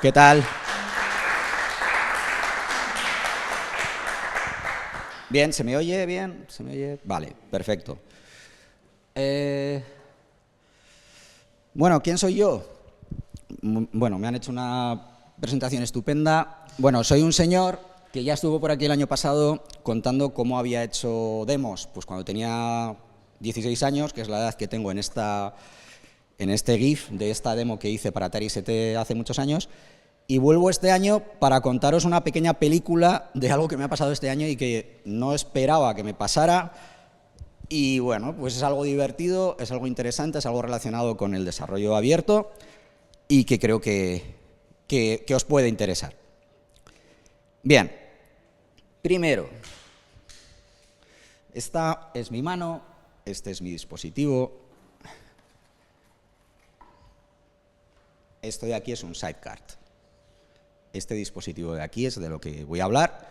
¿Qué tal? Bien, ¿se me oye bien? ¿Se me oye? Vale, perfecto. Bueno, ¿quién soy yo? Bueno, me han hecho una presentación estupenda. Bueno, soy un señor que ya estuvo por aquí el año pasado contando cómo había hecho demos, pues cuando tenía 16 años, que es la edad que tengo en este GIF de esta demo que hice para Atari ST hace muchos años. Y vuelvo este año para contaros una pequeña película de algo que me ha pasado este año y que no esperaba que me pasara. Y bueno, pues es algo divertido, es algo interesante, es algo relacionado con el desarrollo abierto y que creo que os puede interesar. Bien, primero, esta es mi mano, este es mi dispositivo. Esto de aquí es un sidecard. Este dispositivo de aquí es de lo que voy a hablar,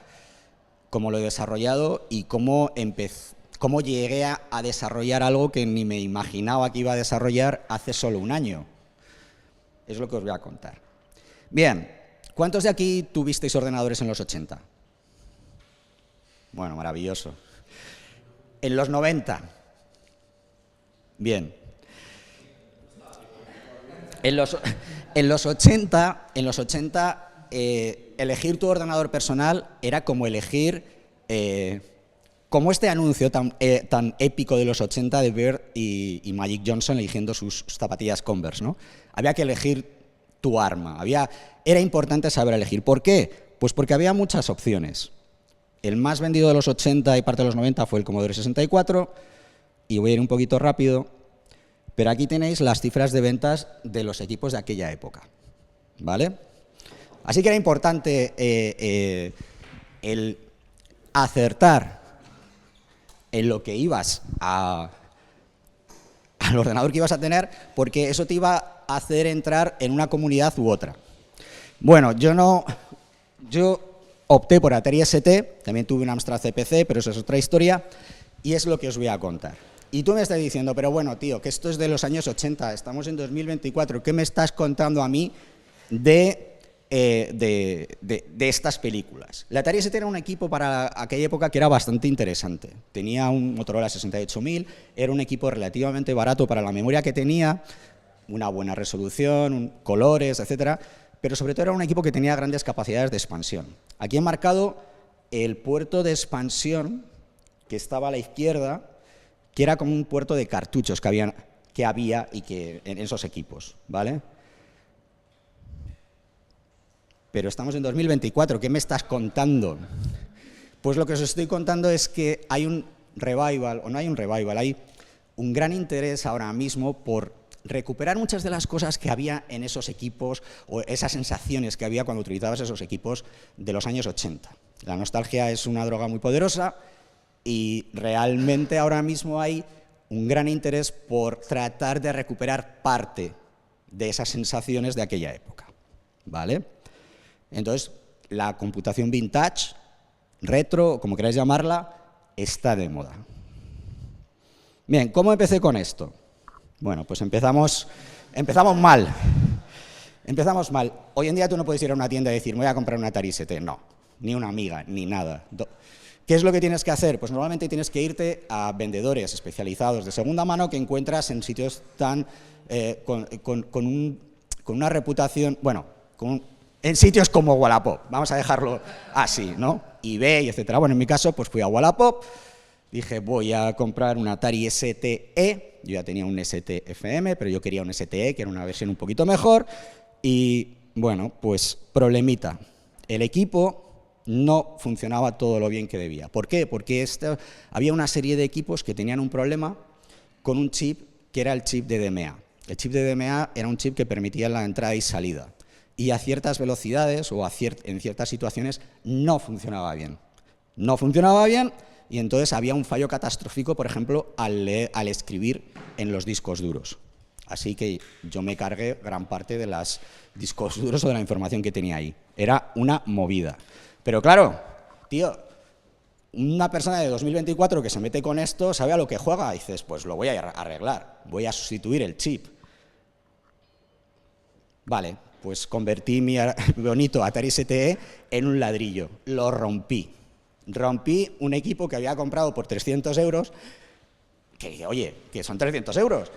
cómo lo he desarrollado y cómo llegué a desarrollar algo que ni me imaginaba que iba a desarrollar hace solo un año. Es lo que os voy a contar. Bien, ¿cuántos de aquí tuvisteis ordenadores en los 80? Bueno, maravilloso. ¿En los 90? Bien. En los 80, elegir tu ordenador personal era como elegir, como este anuncio tan épico de los 80 de Bird y Magic Johnson eligiendo sus zapatillas Converse, ¿no? Había que elegir tu arma, era importante saber elegir. ¿Por qué? Pues porque había muchas opciones. El más vendido de los 80 y parte de los 90 fue el Commodore 64, y voy a ir un poquito rápido. Pero aquí tenéis las cifras de ventas de los equipos de aquella época, ¿vale? Así que era importante el acertar en lo que ibas al ordenador que ibas a tener, porque eso te iba a hacer entrar en una comunidad u otra. Bueno, yo opté por Atari ST, también tuve un Amstrad CPC, pero eso es otra historia, y es lo que os voy a contar. Y tú me estás diciendo, pero bueno, tío, que esto es de los años 80, estamos en 2024, ¿qué me estás contando a mí de estas películas? La Atari ST era un equipo para aquella época que era bastante interesante. Tenía un Motorola 68000, era un equipo relativamente barato para la memoria que tenía, una buena resolución, colores, etcétera, pero sobre todo era un equipo que tenía grandes capacidades de expansión. Aquí he marcado el puerto de expansión que estaba a la izquierda, que era como un puerto de cartuchos que había en esos equipos, ¿vale? Pero estamos en 2024, ¿qué me estás contando? Pues lo que os estoy contando es que hay un revival, o no hay un revival, hay un gran interés ahora mismo por recuperar muchas de las cosas que había en esos equipos, o esas sensaciones que había cuando utilizabas esos equipos de los años 80. La nostalgia es una droga muy poderosa, y realmente ahora mismo hay un gran interés por tratar de recuperar parte de esas sensaciones de aquella época, ¿vale? Entonces, la computación vintage, retro, como queráis llamarla, está de moda. Bien, ¿cómo empecé con esto? Bueno, pues empezamos mal. Empezamos mal. Hoy en día tú no puedes ir a una tienda y decir, me voy a comprar una Atari ST. No, ni una amiga, ni nada. ¿Qué es lo que tienes que hacer? Pues normalmente tienes que irte a vendedores especializados de segunda mano que encuentras en sitios con una reputación, bueno, en sitios como Wallapop, vamos a dejarlo así, ¿no? eBay, etcétera. Bueno, en mi caso, pues fui a Wallapop, dije, voy a comprar un Atari STE, yo ya tenía un ST-FM, pero yo quería un STE, que era una versión un poquito mejor, y bueno, pues problemita. El equipo no funcionaba todo lo bien que debía. ¿Por qué? Porque había una serie de equipos que tenían un problema con un chip que era el chip de DMA. El chip de DMA era un chip que permitía la entrada y salida. Y a ciertas velocidades o en ciertas situaciones no funcionaba bien. No funcionaba bien y entonces había un fallo catastrófico, por ejemplo, al escribir en los discos duros. Así que yo me cargué gran parte de los discos duros o de la información que tenía ahí. Era una movida. Pero claro, tío, una persona de 2024 que se mete con esto sabe a lo que juega. Y dices, pues lo voy a arreglar, voy a sustituir el chip. Vale, pues convertí mi bonito Atari STE en un ladrillo. Lo rompí. Rompí un equipo que había comprado por 300 euros, que oye, que son 300 euros,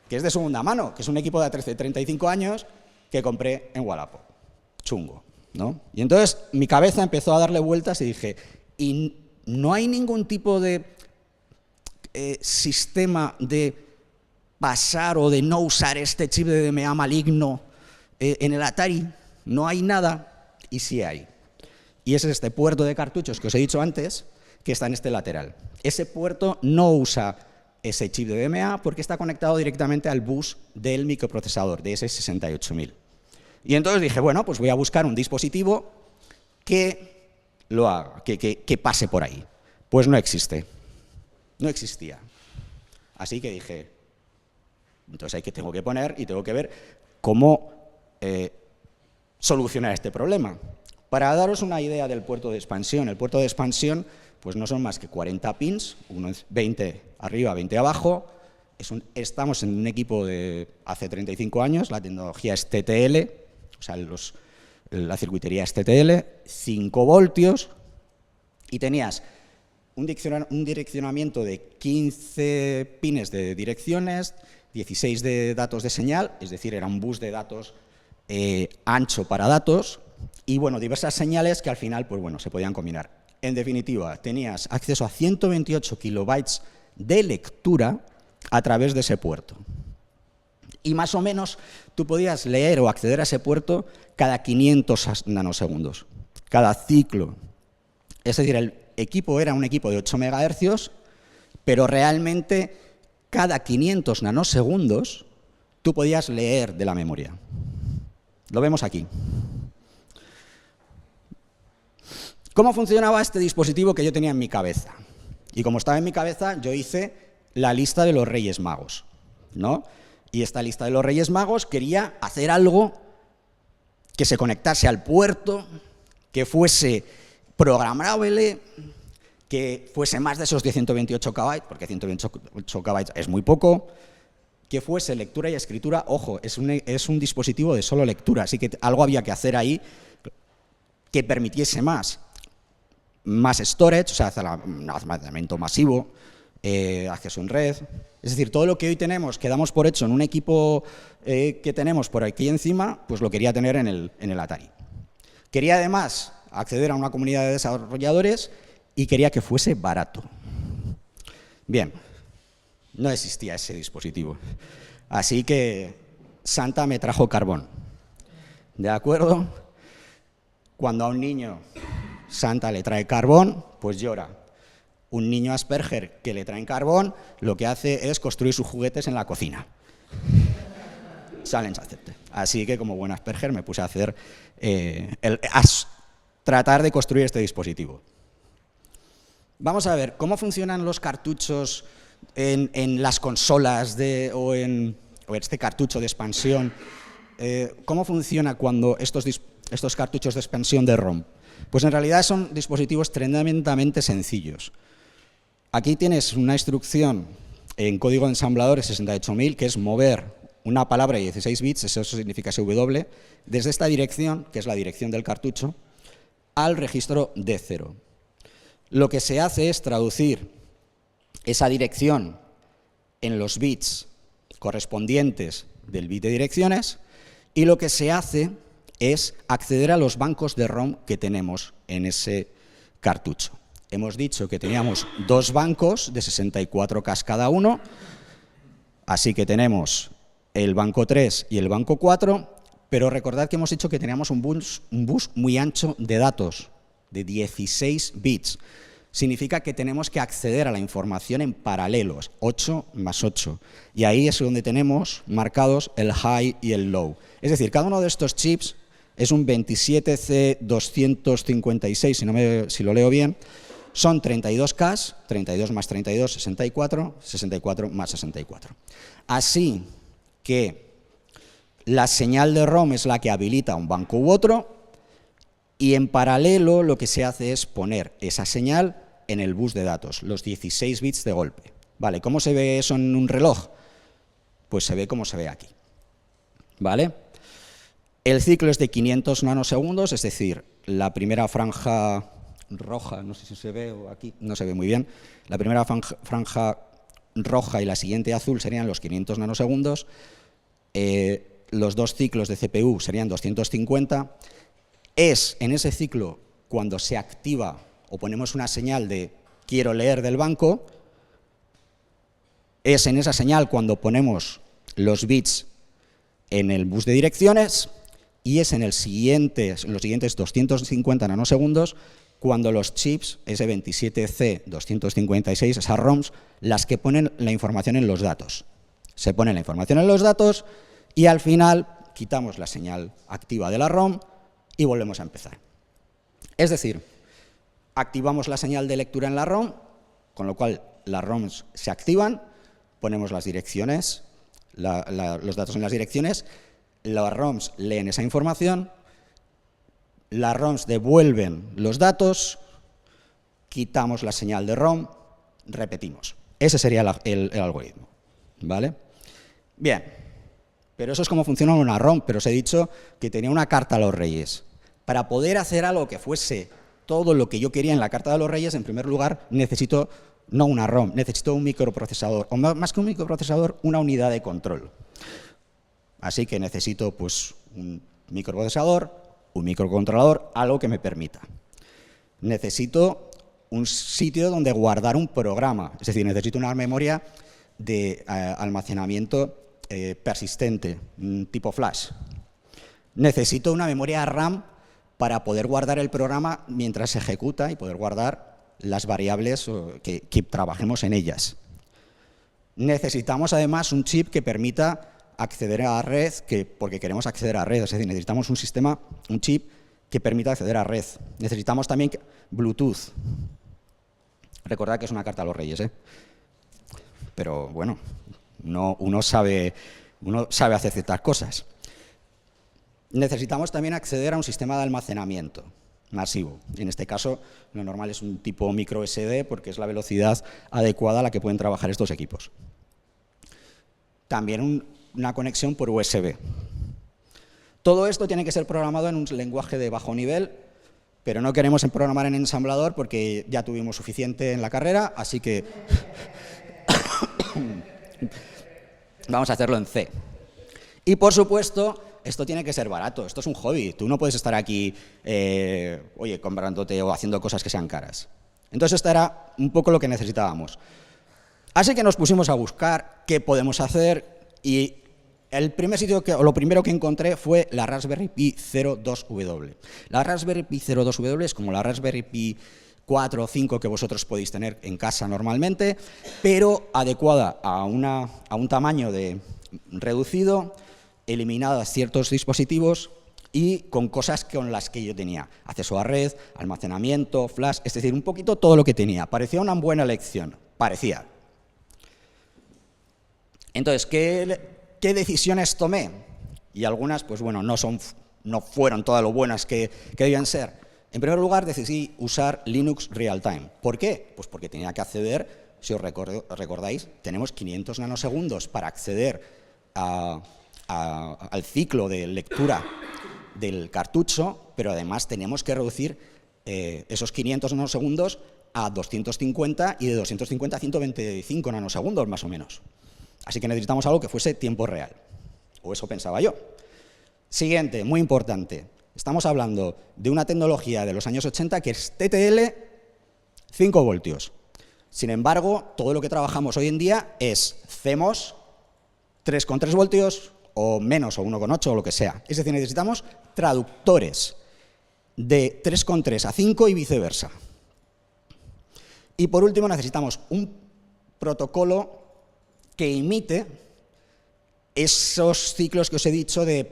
que es de segunda mano, que es un equipo de 35 años que compré en Wallapop. Chungo, ¿no? Y entonces mi cabeza empezó a darle vueltas y dije, ¿y no hay ningún tipo de sistema de pasar o de no usar este chip de DMA maligno en el Atari? No hay nada, y sí hay. Y es este puerto de cartuchos que os he dicho antes, que está en este lateral. Ese puerto no usa ese chip de DMA porque está conectado directamente al bus del microprocesador, de ese 68000. Y entonces dije, bueno, pues voy a buscar un dispositivo que lo haga, que pase por ahí. Pues no existe. No existía. Así que dije, entonces tengo que poner y tengo que ver cómo solucionar este problema. Para daros una idea del puerto de expansión, el puerto de expansión pues no son más que 40 pins, 20 arriba, 20 abajo. Estamos en un equipo de hace 35 años, la tecnología es TTL, o sea, la circuitería es TTL, 5 voltios, y tenías un direccionamiento de 15 pines de direcciones, 16 de datos de señal, es decir, era un bus de datos ancho para datos, y bueno, diversas señales que al final pues, bueno, se podían combinar. En definitiva, tenías acceso a 128 kilobytes de lectura a través de ese puerto. Y más o menos tú podías leer o acceder a ese puerto cada 500 nanosegundos, cada ciclo. Es decir, el equipo era un equipo de 8 MHz, pero realmente cada 500 nanosegundos tú podías leer de la memoria. Lo vemos aquí. ¿Cómo funcionaba este dispositivo que yo tenía en mi cabeza? Y como estaba en mi cabeza, yo hice la lista de los Reyes Magos, ¿no? Y esta lista de los Reyes Magos quería hacer algo que se conectase al puerto, que fuese programable, que fuese más de esos de 128 KB, porque 128 KB es muy poco, que fuese lectura y escritura. Ojo, es un dispositivo de solo lectura, así que algo había que hacer ahí que permitiese más storage, o sea, almacenamiento masivo, acceso en red. Es decir, todo lo que hoy tenemos, que damos por hecho en un equipo que tenemos por aquí encima, pues lo quería tener en el Atari. Quería además acceder a una comunidad de desarrolladores y quería que fuese barato. Bien, no existía ese dispositivo. Así que Santa me trajo carbón. ¿De acuerdo? Cuando a un niño Santa le trae carbón, pues llora. Un niño Asperger que le traen carbón, lo que hace es construir sus juguetes en la cocina. Challenge accepted. Así que, como buen Asperger, me puse a hacer tratar de construir este dispositivo. Vamos a ver cómo funcionan los cartuchos en las consolas o este cartucho de expansión. ¿Cómo funciona cuando estos cartuchos de expansión de ROM? Pues en realidad son dispositivos tremendamente sencillos. Aquí tienes una instrucción en código de ensamblador 68000, que es mover una palabra de 16 bits, eso significa SW, desde esta dirección, que es la dirección del cartucho, al registro D0. Lo que se hace es traducir esa dirección en los bits correspondientes del bit de direcciones, y lo que se hace es acceder a los bancos de ROM que tenemos en ese cartucho. Hemos dicho que teníamos 2 bancos de 64K cada uno, así que tenemos el banco 3 y el banco 4, pero recordad que hemos dicho que teníamos un bus muy ancho de datos, de 16 bits. Significa que tenemos que acceder a la información en paralelos, 8 más 8. Y ahí es donde tenemos marcados el high y el low. Es decir, cada uno de estos chips es un 27C256, si lo leo bien. Son 32K, 32 más 32, 64, 64 más 64. Así que la señal de ROM es la que habilita un banco u otro, y en paralelo lo que se hace es poner esa señal en el bus de datos, los 16 bits de golpe. Vale, ¿cómo se ve eso en un reloj? Pues se ve como se ve aquí. ¿Vale? El ciclo es de 500 nanosegundos, es decir, la primera franja roja, no sé si se ve o aquí, no se ve muy bien, la primera franja roja y la siguiente azul serían los 500 nanosegundos, los dos ciclos de CPU serían 250, es en ese ciclo cuando se activa o ponemos una señal de quiero leer del banco, es en esa señal cuando ponemos los bits en el bus de direcciones y es en los siguientes 250 nanosegundos cuando los chips S27C256, esas ROMs, las que ponen la información en los datos. Se pone la información en los datos y al final quitamos la señal activa de la ROM y volvemos a empezar. Es decir, activamos la señal de lectura en la ROM, con lo cual las ROMs se activan, ponemos las direcciones, los datos en las direcciones, las ROMs leen esa información, las ROMs devuelven los datos, quitamos la señal de ROM, repetimos. Ese sería el algoritmo, ¿vale? Bien, pero eso es como funciona una ROM, pero os he dicho que tenía una carta a los reyes. Para poder hacer algo que fuese todo lo que yo quería en la carta de los reyes, en primer lugar, necesito no una ROM, necesito un microprocesador, o más que un microprocesador, una unidad de control. Así que necesito pues, un microprocesador, un microcontrolador, algo que me permita. Necesito un sitio donde guardar un programa, es decir, necesito una memoria de almacenamiento persistente, tipo flash. Necesito una memoria RAM para poder guardar el programa mientras se ejecuta y poder guardar las variables que trabajemos en ellas. Necesitamos además un chip que permita acceder a la red, porque queremos acceder a la red, es decir, necesitamos un chip que permita acceder a la red. Necesitamos también Bluetooth. Recordad que es una carta a los reyes, ¿eh? Pero bueno, uno sabe hacer ciertas cosas. Necesitamos también acceder a un sistema de almacenamiento masivo. En este caso, lo normal es un tipo micro SD porque es la velocidad adecuada a la que pueden trabajar estos equipos. También una conexión por USB. Todo esto tiene que ser programado en un lenguaje de bajo nivel, pero no queremos programar en ensamblador porque ya tuvimos suficiente en la carrera, así que vamos a hacerlo en C. Y por supuesto, esto tiene que ser barato, esto es un hobby, tú no puedes estar aquí, comprándote o haciendo cosas que sean caras. Entonces esto era un poco lo que necesitábamos. Así que nos pusimos a buscar qué podemos hacer y lo primero que encontré fue la Raspberry Pi 02W. La Raspberry Pi 02W es como la Raspberry Pi 4 o 5 que vosotros podéis tener en casa normalmente, pero adecuada a un tamaño reducido, eliminadas ciertos dispositivos y con cosas con las que yo tenía. Acceso a red, almacenamiento, flash, es decir, un poquito todo lo que tenía. Parecía una buena elección, parecía. Entonces, ¿qué decisiones tomé? Y algunas, pues bueno, no fueron todas lo buenas que debían ser. En primer lugar, decidí usar Linux Realtime. ¿Por qué? Pues porque tenía que acceder, si os recordáis, tenemos 500 nanosegundos para acceder al ciclo de lectura del cartucho, pero además tenemos que reducir esos 500 nanosegundos a 250 y de 250 a 125 nanosegundos, más o menos. Así que necesitamos algo que fuese tiempo real, o eso pensaba yo. Siguiente, muy importante, estamos hablando de una tecnología de los años 80 que es TTL 5 voltios. Sin embargo, todo lo que trabajamos hoy en día es CMOS 3,3 voltios o menos, o 1,8 o lo que sea. Es decir, necesitamos traductores de 3,3 a 5 y viceversa. Y por último, necesitamos un protocolo que imite esos ciclos que os he dicho de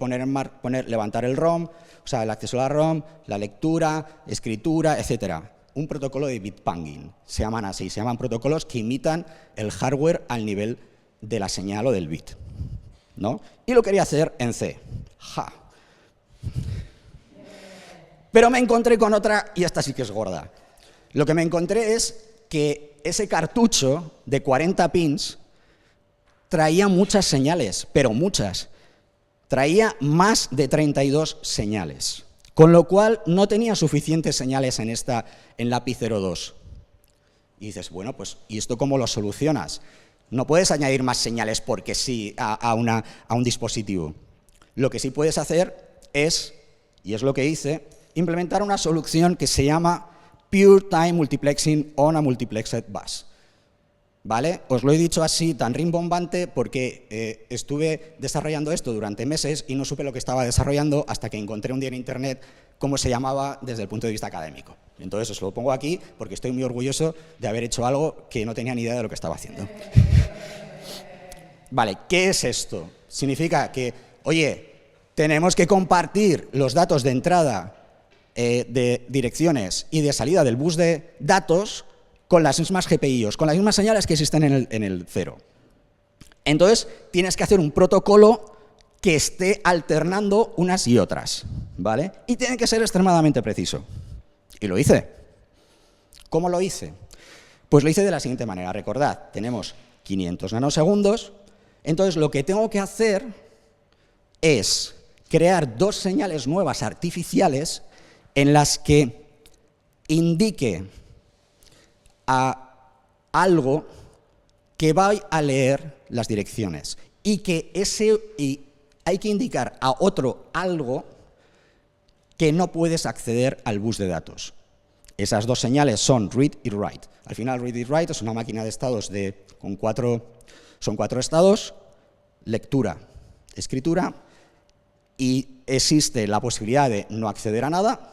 levantar el ROM, o sea, el acceso a la ROM, la lectura, escritura, etcétera. Un protocolo de bitpanging, se llaman así, se llaman protocolos que imitan el hardware al nivel de la señal o del bit, ¿no? Y lo quería hacer en C. ¡Ja! Pero me encontré con otra, y esta sí que es gorda. Lo que me encontré es que ese cartucho de 40 pins traía muchas señales, pero muchas. traía más de 32 señales, con lo cual no tenía suficientes señales en lápiz 02. Y dices, bueno, pues, ¿y esto cómo lo solucionas? No puedes añadir más señales porque sí a un dispositivo. Lo que sí puedes hacer es, y es lo que hice, implementar una solución que se llama Pure Time Multiplexing on a Multiplexed Bus. ¿Vale? Os lo he dicho así, tan rimbombante, porque estuve desarrollando esto durante meses y no supe lo que estaba desarrollando hasta que encontré un día en Internet cómo se llamaba desde el punto de vista académico. Entonces os lo pongo aquí porque estoy muy orgulloso de haber hecho algo que no tenía ni idea de lo que estaba haciendo. Vale, ¿qué es esto? Significa que, oye, tenemos que compartir los datos de entrada de direcciones y de salida del bus de datos con las mismas GPIOs, con las mismas señales que existen en el 0. Entonces, tienes que hacer un protocolo que esté alternando unas y otras, ¿vale? Y tiene que ser extremadamente preciso. Y lo hice. ¿Cómo lo hice? Pues lo hice de la siguiente manera. Recordad, tenemos 500 nanosegundos, entonces lo que tengo que hacer es crear dos señales nuevas artificiales en las que indique a algo que va a leer las direcciones y hay que indicar a otro algo que no puedes acceder al bus de datos. Esas dos señales son read y write. Al final, read y write es una máquina de estados son cuatro estados: lectura, escritura, y existe la posibilidad de no acceder a nada,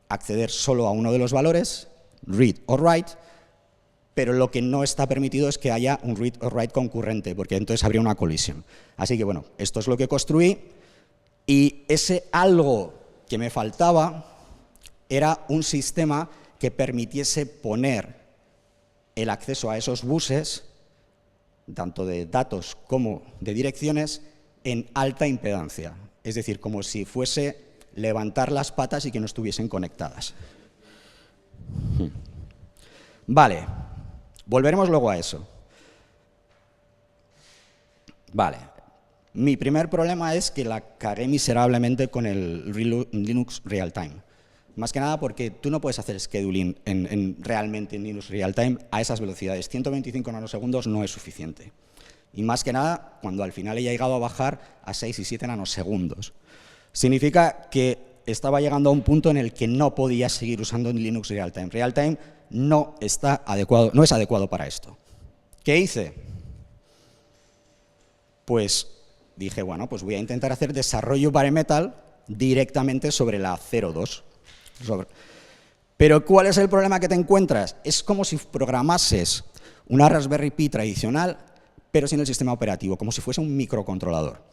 acceder solo a uno de los valores, read o write, pero lo que no está permitido es que haya un read o write concurrente, porque entonces habría una colisión. Así que, bueno, esto es lo que construí, y ese algo que me faltaba era un sistema que permitiese poner el acceso a esos buses, tanto de datos como de direcciones, en alta impedancia. Es decir, como si fuese levantar las patas y que no estuviesen conectadas. Vale, volveremos luego a eso. Vale, mi primer problema es que la cagué miserablemente con el Linux Realtime. Más que nada porque tú no puedes hacer scheduling realmente en Linux Realtime a esas velocidades. 125 nanosegundos no es suficiente. Y más que nada cuando al final he llegado a bajar a 6 y 7 nanosegundos. Significa que estaba llegando a un punto en el que no podía seguir usando Linux Realtime. Realtime no es adecuado para esto. ¿Qué hice? Pues dije, bueno, pues voy a intentar hacer desarrollo bare metal directamente sobre la 02. Pero ¿cuál es el problema que te encuentras? Es como si programases una Raspberry Pi tradicional, pero sin el sistema operativo, como si fuese un microcontrolador.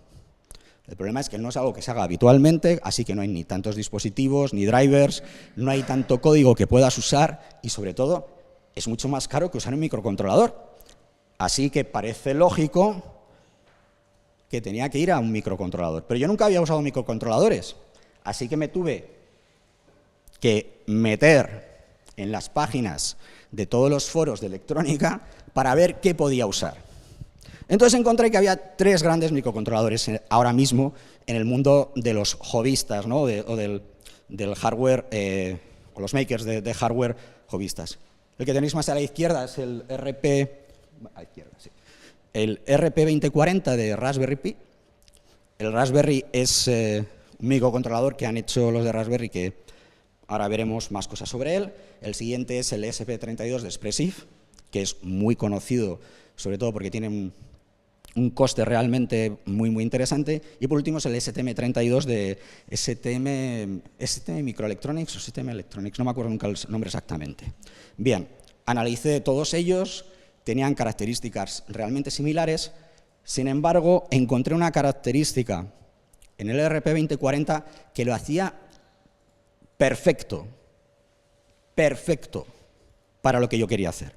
El problema es que no es algo que se haga habitualmente, así que no hay ni tantos dispositivos, ni drivers, no hay tanto código que puedas usar y, sobre todo, es mucho más caro que usar un microcontrolador. Así que parece lógico que tenía que ir a un microcontrolador. Pero yo nunca había usado microcontroladores, así que me tuve que meter en las páginas de todos los foros de electrónica para ver qué podía usar. Entonces encontré que había 3 grandes microcontroladores ahora mismo en el mundo de los hobbyistas, ¿no? o del hardware, o los makers de hardware hobbyistas. El que tenéis más a la izquierda es el el RP2040 de Raspberry Pi. El Raspberry es un microcontrolador que han hecho los de Raspberry, que ahora veremos más cosas sobre él. El siguiente es el ESP32 de Espressif, que es muy conocido, sobre todo porque tiene un coste realmente muy, muy interesante. Y por último es el STM32 de STM Microelectronics o STM Electronics, no me acuerdo nunca el nombre exactamente. Bien, analicé todos ellos, tenían características realmente similares. Sin embargo, encontré una característica en el RP2040 que lo hacía perfecto para lo que yo quería hacer.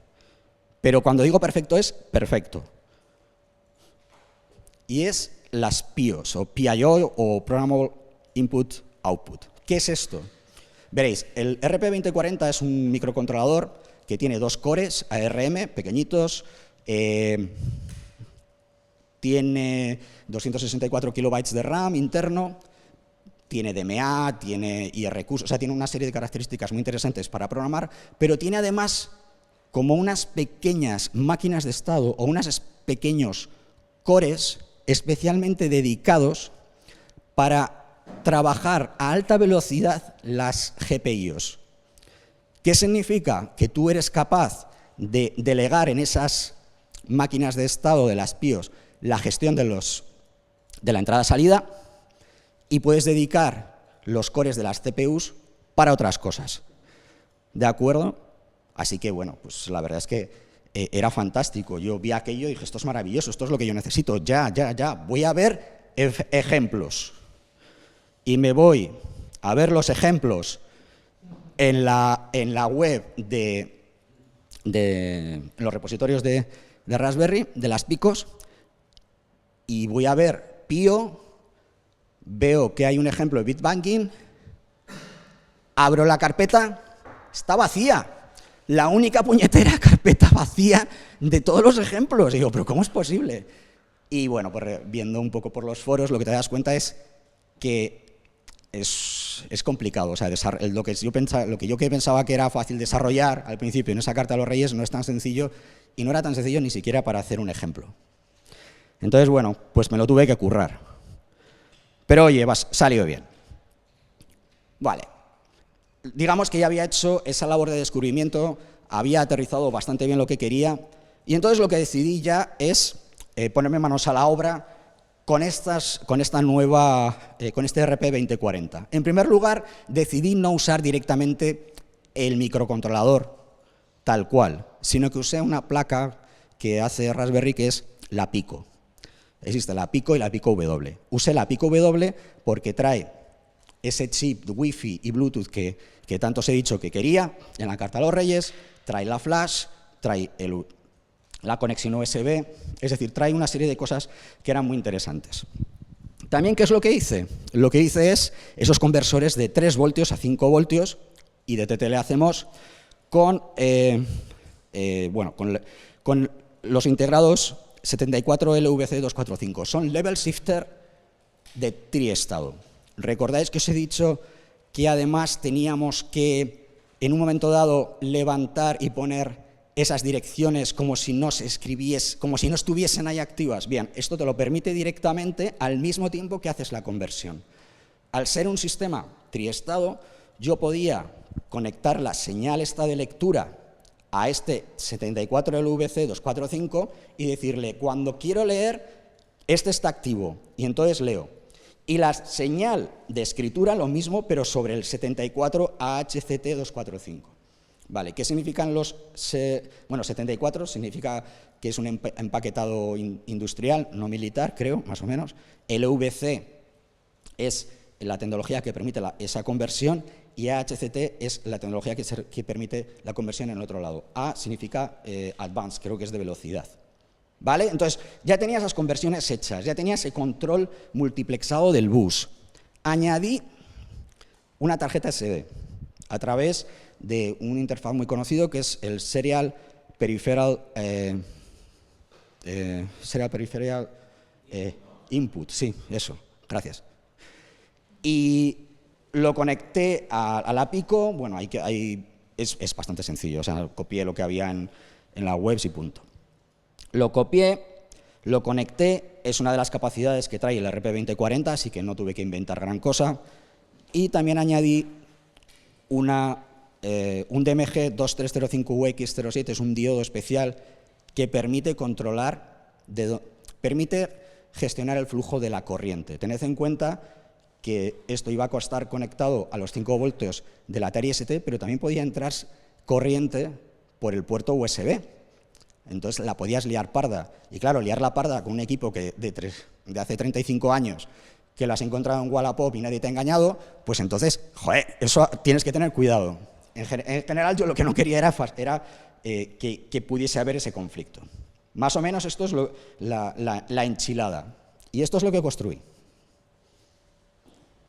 Pero cuando digo perfecto, es perfecto. Y es las PIOs, o PIO, o Programmable Input Output. ¿Qué es esto? Veréis, el RP2040 es un microcontrolador que tiene 2 cores ARM pequeñitos, tiene 264 kilobytes de RAM interno, tiene DMA, tiene IRQs, o sea, tiene una serie de características muy interesantes para programar, pero tiene además como unas pequeñas máquinas de estado o unos pequeños cores especialmente dedicados para trabajar a alta velocidad las GPIOs. ¿Qué significa? Que tú eres capaz de delegar en esas máquinas de estado de las PIOs la gestión de la entrada-salida y puedes dedicar los cores de las CPUs para otras cosas. ¿De acuerdo? Así que, bueno, pues la verdad es que era fantástico. Yo vi aquello y dije, esto es maravilloso, esto es lo que yo necesito, ya. Voy a ver ejemplos. Y me voy a ver los ejemplos en la web en los repositorios de Raspberry, de las Picos, y voy a ver PIO, veo que hay un ejemplo de bitbanking, abro la carpeta, está vacía. La única puñetera carpeta vacía de todos los ejemplos. Y digo, ¿pero cómo es posible? Y bueno, pues viendo un poco por los foros, lo que te das cuenta es que es complicado. O sea, lo que yo pensaba que era fácil desarrollar al principio en esa carta a los Reyes no es tan sencillo, y no era tan sencillo ni siquiera para hacer un ejemplo. Entonces, bueno, pues me lo tuve que currar. Pero oye, salió bien. Vale. Digamos que ya había hecho esa labor de descubrimiento, había aterrizado bastante bien lo que quería, y entonces lo que decidí ya es ponerme manos a la obra con este RP2040. En primer lugar, decidí no usar directamente el microcontrolador tal cual, sino que usé una placa que hace Raspberry, que es la Pico. Existe la Pico y la Pico W. Usé la Pico W porque trae ese chip de Wi-Fi y Bluetooth que tanto os he dicho que quería en la carta a los Reyes, trae la flash, trae la conexión USB, es decir, trae una serie de cosas que eran muy interesantes. También, ¿qué es lo que hice? Lo que hice es esos conversores de 3 voltios a 5 voltios, y de TTL hacemos con los integrados 74LVC245. Son level shifter de triestado. ¿Recordáis que os he dicho que además teníamos que, en un momento dado, levantar y poner esas direcciones como si no estuviesen ahí activas? Bien, esto te lo permite directamente al mismo tiempo que haces la conversión. Al ser un sistema triestado, yo podía conectar la señal esta de lectura a este 74LVC245 y decirle, cuando quiero leer, este está activo, y entonces leo. Y la señal de escritura, lo mismo, pero sobre el 74AHCT245. Vale, ¿qué significan los...? 74 significa que es un empaquetado industrial, no militar, creo, más o menos. LVC es la tecnología que permite esa conversión, y AHCT es la tecnología que permite la conversión en el otro lado. A significa advanced, creo que es de velocidad. ¿Vale? Entonces, ya tenía esas conversiones hechas, ya tenía ese control multiplexado del bus. Añadí una tarjeta SD a través de un interfaz muy conocido que es el Serial Peripheral Input. Sí, eso, gracias. Y lo conecté a la Pico. Bueno, es bastante sencillo, o sea, copié lo que había en la web y punto. Lo copié, lo conecté, es una de las capacidades que trae el RP2040, así que no tuve que inventar gran cosa. Y también añadí un DMG 2305UX07, es un diodo especial que permite permite gestionar el flujo de la corriente. Tened en cuenta que esto iba a estar conectado a los 5 voltios de la Atari ST, pero también podía entrar corriente por el puerto USB. Entonces la podías liar parda. Y claro, liar la parda con un equipo de hace 35 años que lo has encontrado en Wallapop y nadie te ha engañado, pues entonces, joder, eso tienes que tener cuidado. En general, yo lo que no quería era que pudiese haber ese conflicto. Más o menos esto es la enchilada. Y esto es lo que construí.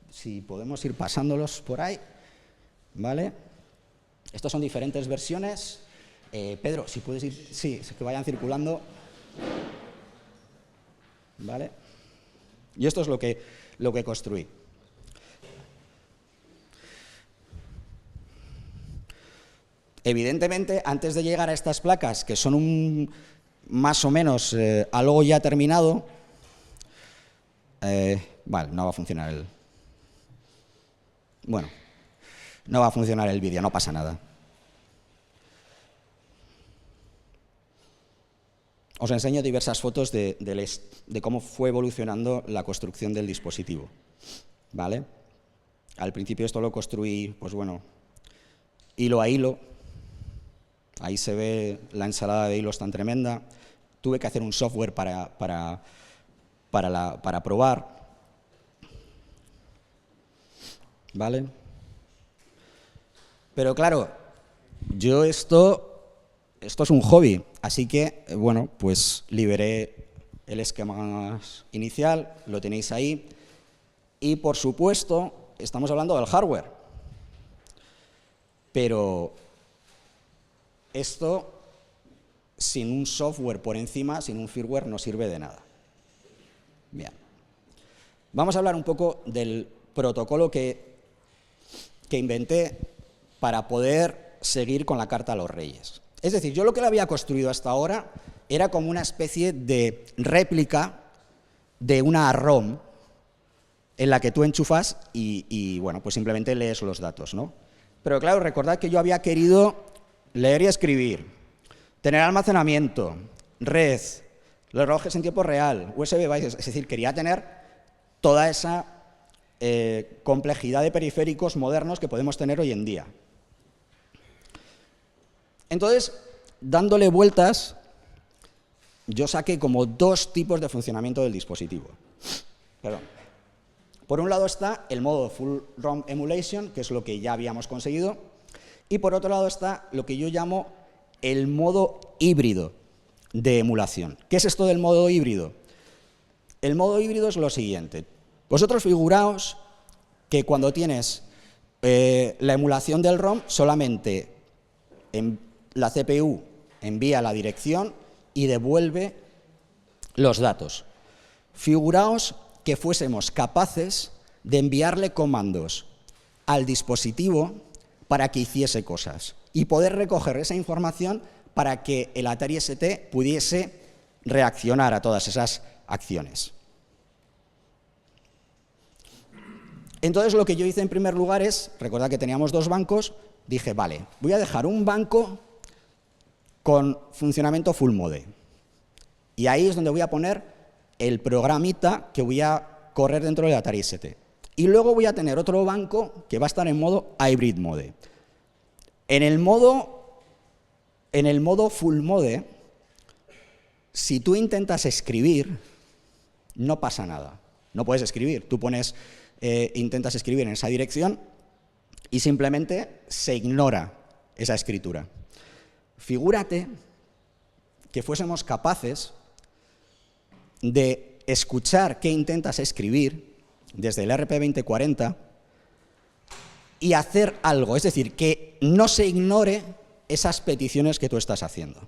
Si podemos ir pasándolos por ahí, ¿vale? Estos son diferentes versiones. Pedro, si puedes ir, sí, que vayan circulando. ¿vale? Y esto es lo que construí. Evidentemente, antes de llegar a estas placas, que son más o menos algo ya terminado, vale, no va a funcionar no va a funcionar el vídeo, no pasa nada. Os enseño diversas fotos de cómo fue evolucionando la construcción del dispositivo, ¿vale? Al principio esto lo construí, pues bueno, hilo a hilo. Ahí se ve la ensalada de hilos tan tremenda. Tuve que hacer un software para probar, ¿vale? Pero claro, yo esto es un hobby, así que, bueno, pues liberé el esquema inicial, lo tenéis ahí, y por supuesto, estamos hablando del hardware, pero esto, sin un software por encima, sin un firmware, no sirve de nada. Bien. Vamos a hablar un poco del protocolo que inventé para poder seguir con la carta a los reyes. Es decir, yo lo que le había construido hasta ahora era como una especie de réplica de una ROM en la que tú enchufas y bueno, pues simplemente lees los datos, ¿no? Pero claro, recordad que yo había querido leer y escribir, tener almacenamiento, red, los relojes en tiempo real, USB, es decir, quería tener toda esa complejidad de periféricos modernos que podemos tener hoy en día. Entonces, dándole vueltas, yo saqué como dos tipos de funcionamiento del dispositivo. Perdón. Por un lado está el modo Full ROM Emulation, que es lo que ya habíamos conseguido, y por otro lado está lo que yo llamo el modo híbrido de emulación. ¿Qué es esto del modo híbrido? El modo híbrido es lo siguiente. Vosotros figuraos que cuando tienes la emulación del ROM, solamente la CPU envía la dirección y devuelve los datos. Figuraos que fuésemos capaces de enviarle comandos al dispositivo para que hiciese cosas y poder recoger esa información para que el Atari ST pudiese reaccionar a todas esas acciones. Entonces, lo que yo hice en primer lugar es, recordad que teníamos dos bancos, dije, vale, voy a dejar un banco con funcionamiento full mode. Y ahí es donde voy a poner el programita que voy a correr dentro del Atari ST. Y luego voy a tener otro banco que va a estar en modo hybrid mode. En el modo full mode, si tú intentas escribir, no pasa nada. No puedes escribir. Tú intentas escribir en esa dirección y simplemente se ignora esa escritura. Figúrate que fuésemos capaces de escuchar qué intentas escribir desde el RP2040 y hacer algo, es decir, que no se ignore esas peticiones que tú estás haciendo.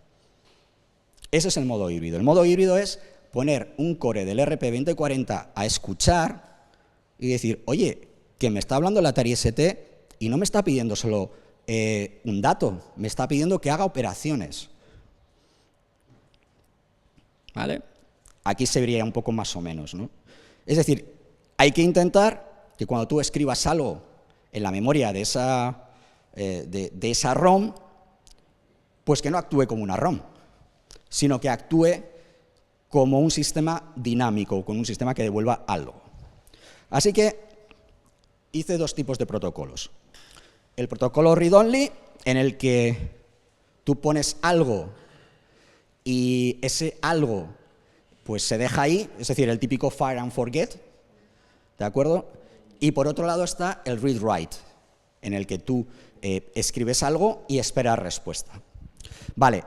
Ese es el modo híbrido. El modo híbrido es poner un core del RP2040 a escuchar y decir, oye, que me está hablando el Atari ST y no me está pidiendo solo un dato, me está pidiendo que haga operaciones. ¿Vale? Aquí se vería un poco más o menos, ¿no? Es decir, hay que intentar que cuando tú escribas algo en la memoria de esa ROM, pues que no actúe como una ROM, sino que actúe como un sistema dinámico, como un sistema que devuelva algo. Así que hice dos tipos de protocolos. El protocolo read-only, en el que tú pones algo y ese algo pues se deja ahí, es decir, el típico fire and forget, ¿de acuerdo? Y por otro lado está el read-write, en el que tú escribes algo y esperas respuesta. Vale,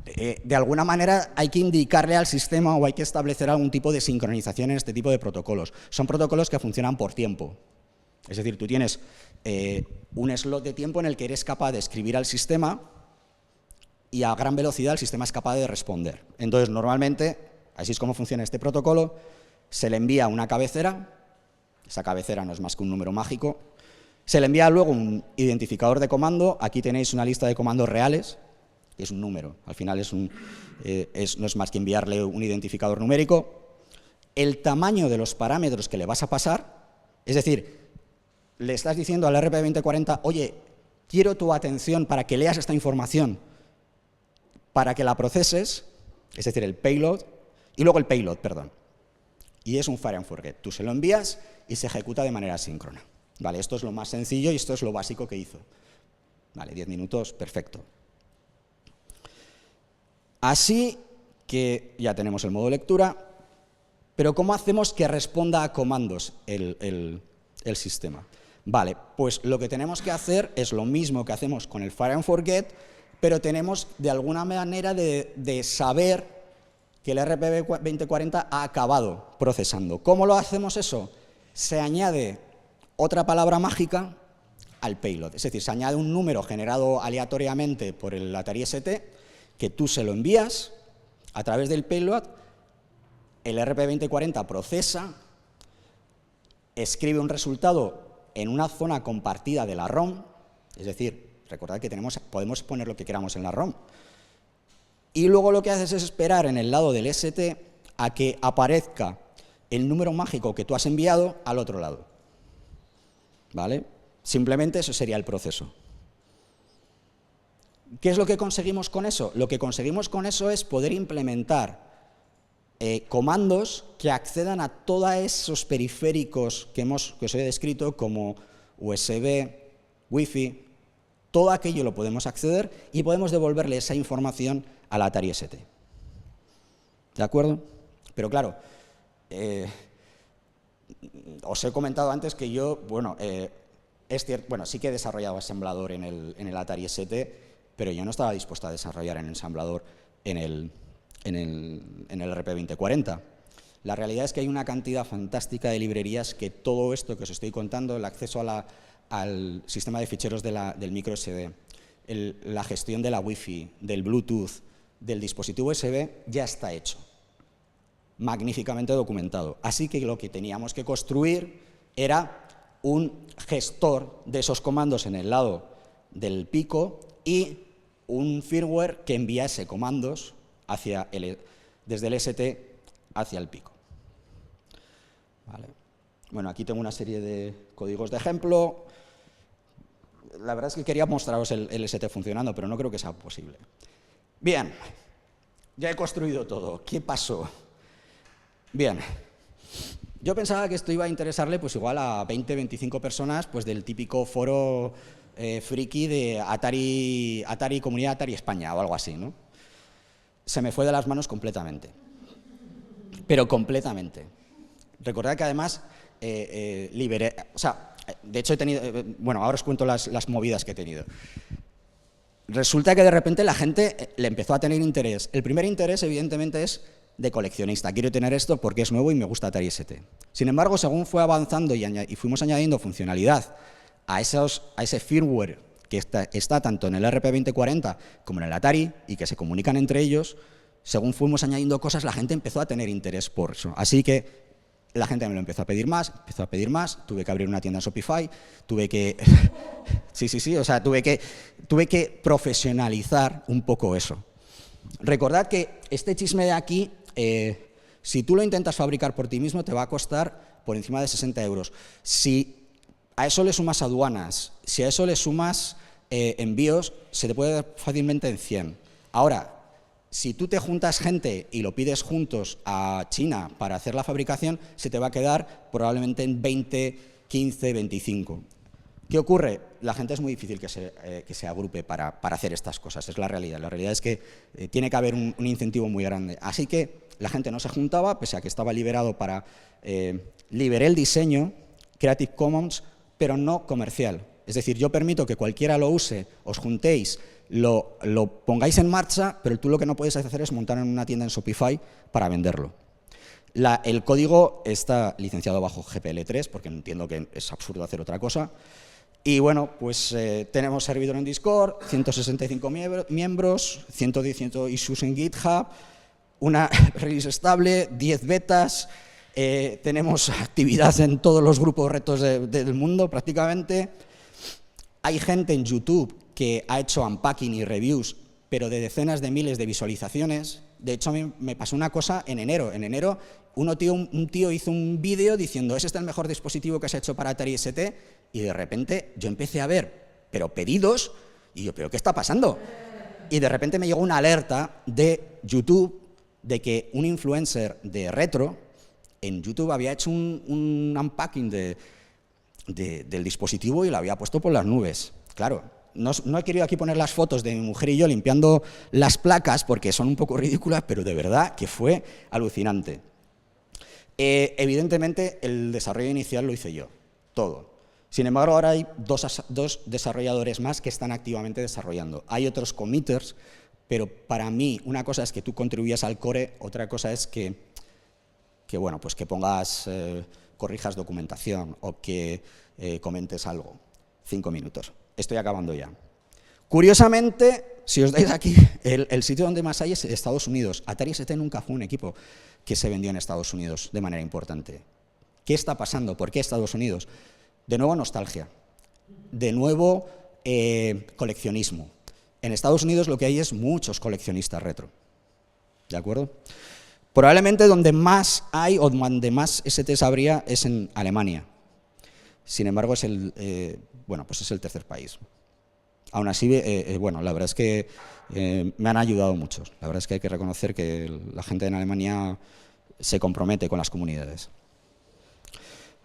de alguna manera hay que indicarle al sistema o hay que establecer algún tipo de sincronización en este tipo de protocolos. Son protocolos que funcionan por tiempo. Es decir, tú tienes un slot de tiempo en el que eres capaz de escribir al sistema y a gran velocidad el sistema es capaz de responder. Entonces, normalmente Así es como funciona este protocolo. Se le envía una cabecera, esa cabecera no es más que un número mágico. Se le envía luego un identificador de comando. Aquí tenéis una lista de comandos reales, que es un número. Al final no es más que enviarle un identificador numérico. El tamaño de los parámetros que le vas a pasar, es decir, le estás diciendo al RP2040, oye, quiero tu atención para que leas esta información, para que la proceses, es decir, el payload, y luego el payload, perdón. Y es un fire and forget. Tú se lo envías y se ejecuta de manera síncrona. Vale, esto es lo más sencillo y esto es lo básico que hizo. Vale, 10 minutos, perfecto. Así que ya tenemos el modo lectura, pero ¿cómo hacemos que responda a comandos el sistema? Vale, pues lo que tenemos que hacer es lo mismo que hacemos con el fire and forget, pero tenemos de alguna manera de saber que el RP2040 ha acabado procesando. ¿Cómo lo hacemos eso? Se añade otra palabra mágica al payload, es decir, se añade un número generado aleatoriamente por el Atari ST que tú se lo envías a través del payload, el RP2040 procesa, escribe un resultado en una zona compartida de la ROM, es decir, recordad que podemos poner lo que queramos en la ROM, y luego lo que haces es esperar en el lado del ST a que aparezca el número mágico que tú has enviado al otro lado. ¿Vale? Simplemente eso sería el proceso. ¿Qué es lo que conseguimos con eso? Lo que conseguimos con eso es poder implementar comandos que accedan a todos esos periféricos que os he descrito, como USB, Wi-Fi, todo aquello lo podemos acceder y podemos devolverle esa información al Atari ST. ¿De acuerdo? Pero claro, os he comentado antes que yo, sí que he desarrollado ensamblador en el Atari ST, pero yo no estaba dispuesto a desarrollar en ensamblador en el RP2040. La realidad es que hay una cantidad fantástica de librerías que todo esto que os estoy contando, el acceso al sistema de ficheros del micro SD, la gestión de la Wi-Fi, del Bluetooth, del dispositivo USB, ya está hecho, magníficamente documentado. Así que lo que teníamos que construir era un gestor de esos comandos en el lado del pico y un firmware que enviase comandos desde el ST hacia el pico. Vale. Bueno, aquí tengo una serie de códigos de ejemplo. La verdad es que quería mostraros el ST funcionando, pero no creo que sea posible. Bien, ya he construido todo. ¿Qué pasó? Bien, yo pensaba que esto iba a interesarle pues igual a 20, 25 personas pues del típico foro friki de Atari, Comunidad Atari España o algo así, ¿no? Se me fue de las manos completamente, pero completamente. Recordad que además liberé, o sea, de hecho he tenido, ahora os cuento las movidas que he tenido. Resulta que de repente la gente le empezó a tener interés. El primer interés, evidentemente, es de coleccionista. Quiero tener esto porque es nuevo y me gusta Atari ST. Sin embargo, según fue avanzando y fuimos añadiendo funcionalidad a ese firmware que está tanto en el RP2040 como en el Atari y que se comunican entre ellos, según fuimos añadiendo cosas, la gente empezó a tener interés por eso. Así que la gente me lo empezó a pedir más, tuve que abrir una tienda en Shopify, tuve que profesionalizar un poco eso. Recordad que este chisme de aquí, si tú lo intentas fabricar por ti mismo, te va a costar por encima de 60 euros. Si a eso le sumas aduanas, si a eso le sumas envíos, se te puede dar fácilmente en 100. Ahora, si tú te juntas gente y lo pides juntos a China para hacer la fabricación, se te va a quedar probablemente en 20, 15, 25. ¿Qué ocurre? La gente es muy difícil que se agrupe para hacer estas cosas, es la realidad. La realidad es que tiene que haber un incentivo muy grande. Así que la gente no se juntaba, pese a que estaba liberado para... liberé el diseño Creative Commons, pero no comercial. Es decir, yo permito que cualquiera lo use, os juntéis, lo pongáis en marcha, pero tú lo que no puedes hacer es montar en una tienda en Shopify para venderlo. El código está licenciado bajo GPL3, porque entiendo que es absurdo hacer otra cosa. Y bueno, pues tenemos servidor en Discord, 165 miembros, 118 issues en GitHub, una release estable, 10 betas, tenemos actividad en todos los grupos retos del mundo prácticamente. Hay gente en YouTube que ha hecho unpacking y reviews, pero de decenas de miles de visualizaciones. De hecho, a mí me pasó una cosa en enero. En enero un tío hizo un vídeo diciendo «Ese es el mejor dispositivo que se ha hecho para Atari ST», y de repente yo empecé a ver, pero pedidos, y yo «¿Pero qué está pasando?». Y de repente me llegó una alerta de YouTube de que un influencer de retro en YouTube había hecho un unpacking del dispositivo y lo había puesto por las nubes. Claro, no he querido aquí poner las fotos de mi mujer y yo limpiando las placas porque son un poco ridículas, pero de verdad que fue alucinante. Evidentemente, el desarrollo inicial lo hice yo, todo. Sin embargo, ahora hay dos desarrolladores más que están activamente desarrollando. Hay otros committers, pero para mí una cosa es que tú contribuyas al core, otra cosa es que bueno, pues que pongas, corrijas documentación o que comentes algo. 5 minutos. Estoy acabando ya. Curiosamente, si os dais aquí, el sitio donde más hay es Estados Unidos. Atari ST nunca fue un equipo que se vendió en Estados Unidos de manera importante. ¿Qué está pasando? ¿Por qué Estados Unidos? De nuevo, nostalgia. De nuevo, coleccionismo. En Estados Unidos lo que hay es muchos coleccionistas retro. ¿De acuerdo? Probablemente donde más hay o donde más STs habría es en Alemania. Sin embargo, es pues es el tercer país. Aún así, bueno, la verdad es que me han ayudado mucho. La verdad es que hay que reconocer que la gente en Alemania se compromete con las comunidades.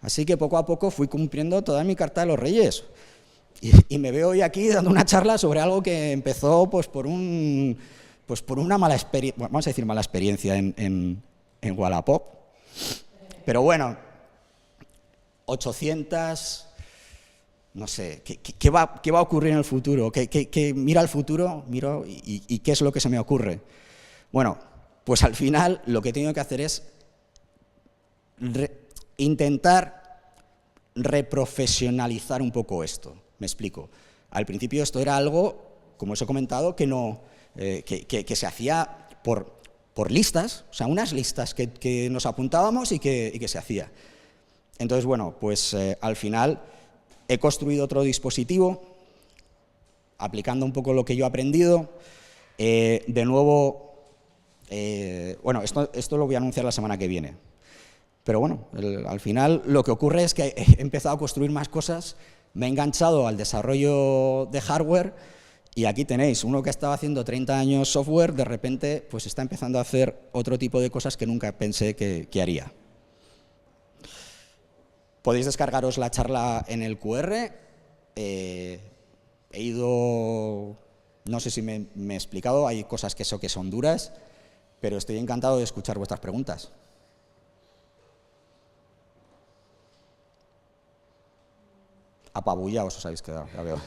Así que poco a poco fui cumpliendo toda mi carta de los Reyes. Y me veo hoy aquí dando una charla sobre algo que empezó pues por una mala experiencia, vamos a decir mala experiencia en Wallapop. Pero bueno, 800, no sé, ¿qué va a ocurrir en el futuro? Mira al futuro, miro y ¿qué es lo que se me ocurre? Bueno, pues al final lo que he tenido que hacer es intentar reprofesionalizar un poco esto. Me explico. Al principio esto era algo, como os he comentado, que se hacía por listas, o sea, unas listas que nos apuntábamos y que se hacía. Entonces, bueno, pues al final he construido otro dispositivo, aplicando un poco lo que yo he aprendido. De nuevo, bueno, esto lo voy a anunciar la semana que viene. Pero bueno, al final lo que ocurre es que he empezado a construir más cosas, me he enganchado al desarrollo de hardware y aquí tenéis uno que estaba haciendo 30 años software, de repente pues está empezando a hacer otro tipo de cosas que nunca pensé que haría. Podéis descargaros la charla en el QR. He ido, no sé si me he explicado, hay cosas que son duras, pero estoy encantado de escuchar vuestras preguntas. Apabullaos os habéis quedado, ya veo.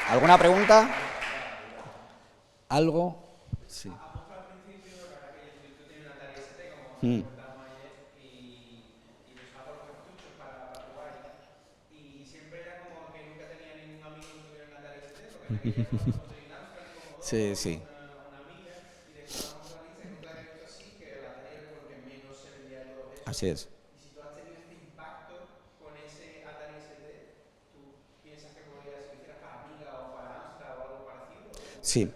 ¿Alguna pregunta? ¿Algo? Sí. Al principio, la verdad que tú tienes una Atari ST, como comentamos ayer, y usaba los cartuchos para jugar y siempre era como que nunca tenía ningún amigo que tuviera una Atari ST, porque en aquella época conseguí como Sí, sí. una amiga, y de hecho vamos a la lista y nunca había visto así, que la Atari era porque menos se vendía de todo eso. Así es. Y si tú has tenido este impacto con ese Atari ST, ¿tú piensas que podrías utilizar para Amiga o para Amstrad o algo parecido? Sí.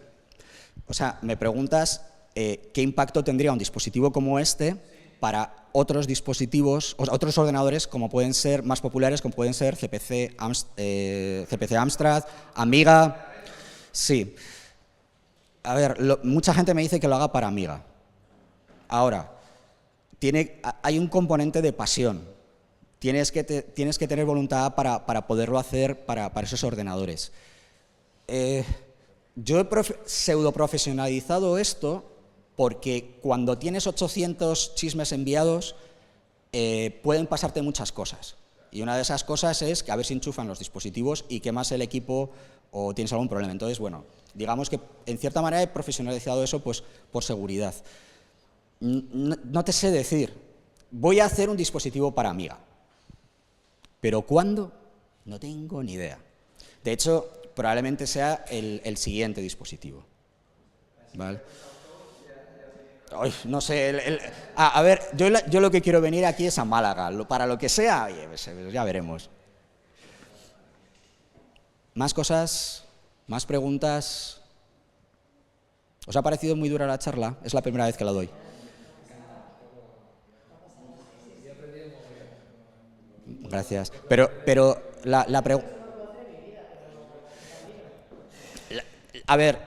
O sea, me preguntas qué impacto tendría un dispositivo como este para otros dispositivos, otros ordenadores como pueden ser más populares, como pueden ser CPC Amstrad, Amiga. Sí. A ver, mucha gente me dice que lo haga para Amiga. Ahora, hay un componente de pasión. Tienes que tener voluntad para poderlo hacer para esos ordenadores. Yo he pseudo profesionalizado esto porque cuando tienes 800 chismes enviados pueden pasarte muchas cosas. Y una de esas cosas es que a ver si enchufan los dispositivos y quemas el equipo o tienes algún problema. Entonces, bueno, digamos que en cierta manera he profesionalizado eso pues, por seguridad. No te sé decir, voy a hacer un dispositivo para Amiga, pero ¿cuándo? No tengo ni idea. De hecho, probablemente sea el siguiente dispositivo. ¿Vale? Ay, no sé, a ver, yo lo que quiero venir aquí es a Málaga, para lo que sea, oye, pues, ya veremos. ¿Más cosas? ¿Más preguntas? ¿Os ha parecido muy dura la charla? Es la primera vez que la doy. Gracias. Pero la pregunta... A ver,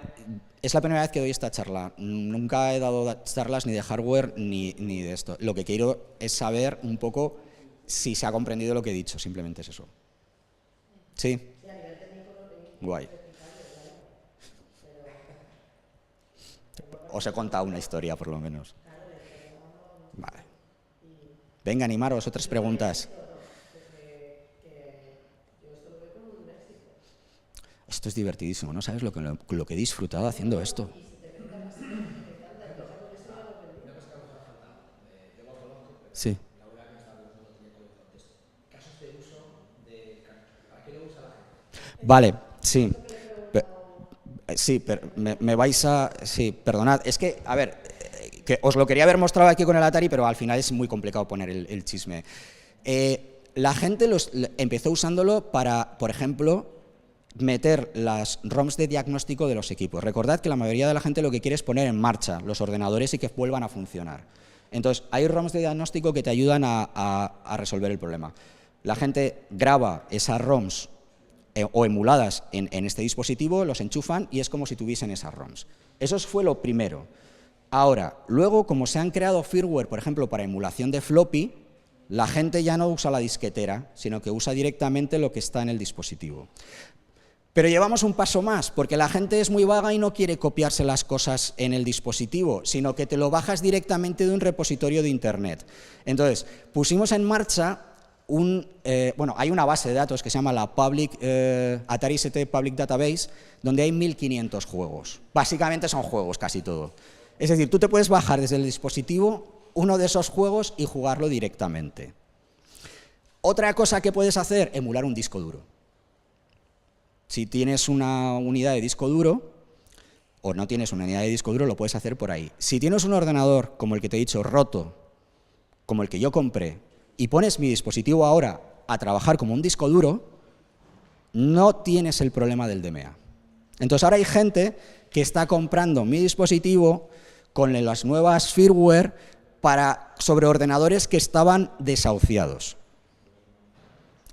es la primera vez que doy esta charla. Nunca he dado charlas ni de hardware ni de esto. Lo que quiero es saber un poco si se ha comprendido lo que he dicho. Simplemente es eso. ¿Sí? Guay. Os he contado una historia, por lo menos. Vale. Venga, animaros, otras preguntas. Esto es divertidísimo, ¿no? ¿Sabes lo que he disfrutado haciendo esto? Sí. Vale, sí. Sí, pero me vais a... Sí, perdonad. Es que, a ver, que os lo quería haber mostrado aquí con el Atari, pero al final es muy complicado poner el chisme. La gente empezó usándolo para, por ejemplo, meter las ROMs de diagnóstico de los equipos. Recordad que la mayoría de la gente lo que quiere es poner en marcha los ordenadores y que vuelvan a funcionar. Entonces, hay ROMs de diagnóstico que te ayudan a resolver el problema. La gente graba esas ROMs o emuladas en este dispositivo, los enchufan y es como si tuviesen esas ROMs. Eso fue lo primero. Ahora, luego, como se han creado firmware, por ejemplo, para emulación de floppy, la gente ya no usa la disquetera, sino que usa directamente lo que está en el dispositivo. Pero llevamos un paso más, porque la gente es muy vaga y no quiere copiarse las cosas en el dispositivo, sino que te lo bajas directamente de un repositorio de Internet. Entonces, pusimos en marcha bueno, hay una base de datos que se llama la Atari ST Public Database, donde hay 1500 juegos. Básicamente son juegos, casi todo. Es decir, tú te puedes bajar desde el dispositivo uno de esos juegos y jugarlo directamente. Otra cosa que puedes hacer, emular un disco duro. Si tienes una unidad de disco duro o no tienes una unidad de disco duro, lo puedes hacer por ahí. Si tienes un ordenador como el que te he dicho, roto, como el que yo compré, y pones mi dispositivo ahora a trabajar como un disco duro, no tienes el problema del DMA. Entonces ahora hay gente que está comprando mi dispositivo con las nuevas firmware sobre ordenadores que estaban desahuciados.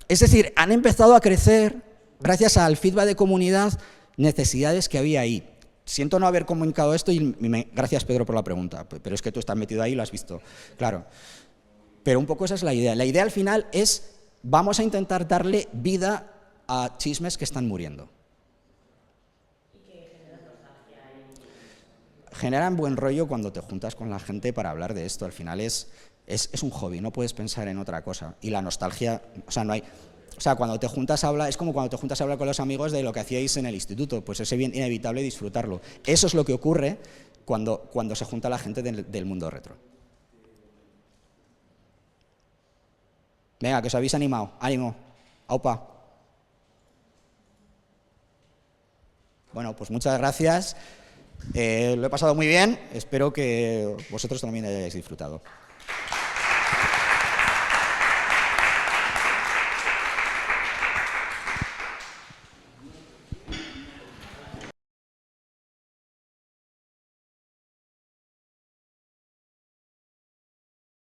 Es decir, han empezado a crecer, gracias al feedback de comunidad, necesidades que había ahí. Siento no haber comunicado esto y gracias, Pedro, por la pregunta, pero es que tú estás metido ahí y lo has visto. Claro. Pero un poco esa es la idea. La idea al final es, vamos a intentar darle vida a chismes que están muriendo. ¿Y qué genera nostalgia? Generan buen rollo cuando te juntas con la gente para hablar de esto. Al final es un hobby, no puedes pensar en otra cosa. Y la nostalgia, o sea, no hay... O sea, cuando te juntas a hablar, es como cuando te juntas a hablar con los amigos de lo que hacíais en el instituto, pues es inevitable disfrutarlo. Eso es lo que ocurre cuando se junta la gente del mundo retro. Venga, que os habéis animado. Ánimo. Aupa. Bueno, pues muchas gracias. Lo he pasado muy bien. Espero que vosotros también hayáis disfrutado.